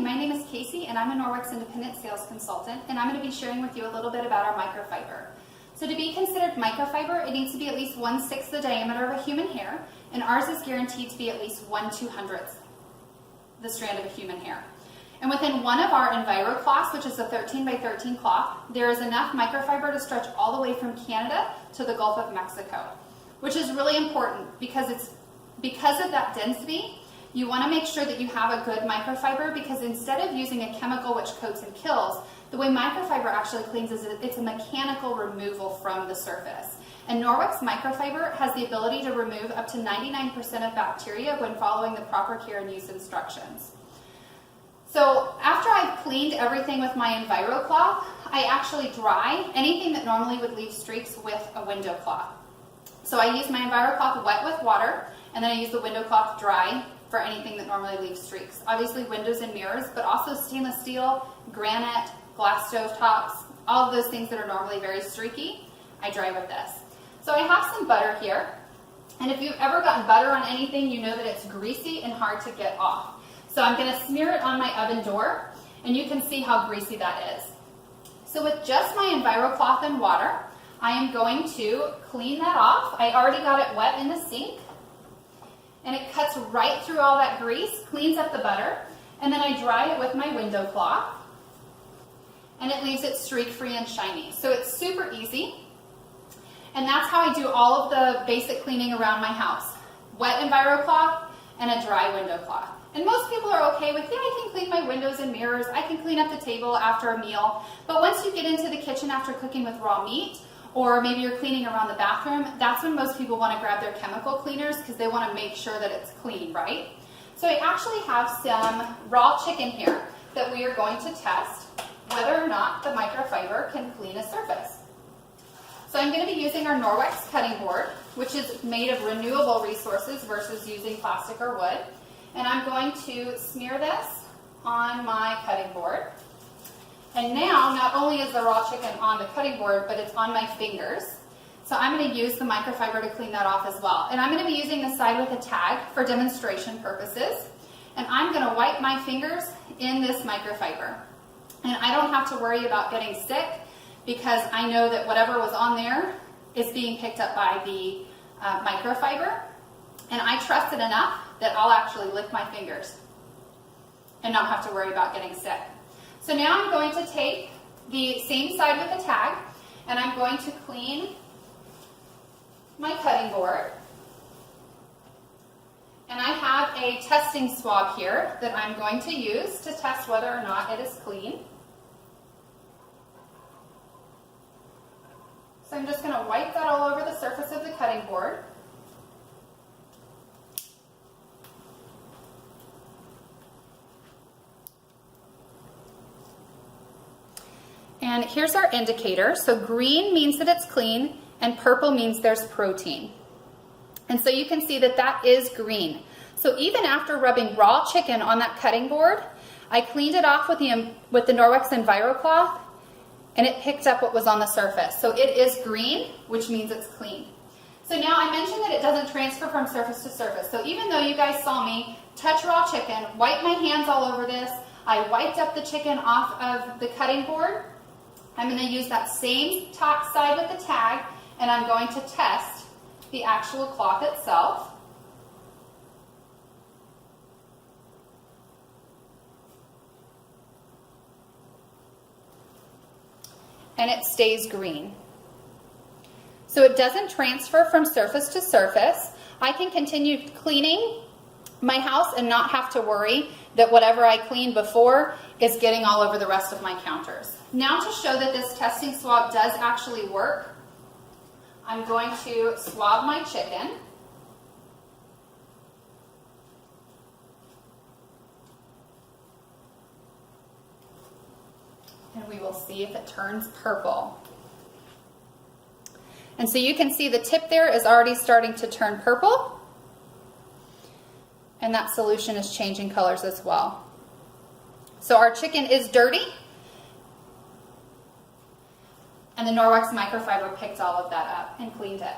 my name is Casey and I'm a Norwex independent sales consultant, and I'm going to be sharing with you a little bit about our microfiber. So to be considered microfiber, it needs to be at least 1/6 the diameter of a human hair, and ours is guaranteed to be at least 1/200th the strand of a human hair. And within one of our EnviroCloths, which is a 13 by 13 cloth, there is enough microfiber to stretch all the way from Canada to the Gulf of Mexico, which is really important because of that density. You want to make sure that you have a good microfiber, because instead of using a chemical which coats and kills, the way microfiber actually cleans is it's a mechanical removal from the surface. And Norwex microfiber has the ability to remove up to 99% of bacteria when following the proper care and use instructions. So after I've cleaned everything with my EnviroCloth, I actually dry anything that normally would leave streaks with a window cloth. So I use my EnviroCloth wet with water, and then I use the window cloth dry for anything that normally leaves streaks. Obviously windows and mirrors, but also stainless steel, granite, glass stove tops, all of those things that are normally very streaky, I dry with this. So I have some butter here, and if you've ever gotten butter on anything, you know that it's greasy and hard to get off. So I'm going to smear it on my oven door, and you can see how greasy that is. So with just my EnviroCloth and water, I am going to clean that off. I already got it wet in the sink, and it cuts right through all that grease, cleans up the butter, and then I dry it with my window cloth, and it leaves it streak-free and shiny. So it's super easy, and that's how I do all of the basic cleaning around my house. Wet EnviroCloth and a dry window cloth. And most people are okay with, yeah, I can clean my windows and mirrors, I can clean up the table after a meal, but once you get into the kitchen after cooking with raw meat, or maybe you're cleaning around the bathroom, that's when most people want to grab their chemical cleaners because they want to make sure that it's clean, right? So I actually have some raw chicken here that we are going to test whether or not the microfiber can clean a surface. So I'm going to be using our Norwex cutting board, which is made of renewable resources versus using plastic or wood. And I'm going to smear this on my cutting board. And now, not only is the raw chicken on the cutting board, but it's on my fingers. So I'm going to use the microfiber to clean that off as well. And I'm going to be using the side with a tag for demonstration purposes. And I'm going to wipe my fingers in this microfiber. And I don't have to worry about getting sick, because I know that whatever was on there is being picked up by the microfiber. And I trust it enough that I'll actually lick my fingers and not have to worry about getting sick. So now I'm going to take the same side with the tag, and I'm going to clean my cutting board. And I have a testing swab here that I'm going to use to test whether or not it is clean. So I'm just going to wipe that all over the surface of the cutting board. And here's our indicator. So green means that it's clean, and purple means there's protein. And so you can see that that is green. So even after rubbing raw chicken on that cutting board, I cleaned it off with the Norwex EnviroCloth, and it picked up what was on the surface. So it is green, which means it's clean. So now I mentioned that it doesn't transfer from surface to surface. So even though you guys saw me touch raw chicken, wipe my hands all over this, I wiped up the chicken off of the cutting board, I'm going to use that same top side with the tag, and I'm going to test the actual cloth itself. And it stays green. So it doesn't transfer from surface to surface. I can continue cleaning my house and not have to worry that whatever I cleaned before is getting all over the rest of my counters. Now, to show that this testing swab does actually work, I'm going to swab my chicken. And we will see if it turns purple. And so you can see the tip there is already starting to turn purple. And that solution is changing colors as well. So our chicken is dirty, and the Norwex microfiber picked all of that up and cleaned it.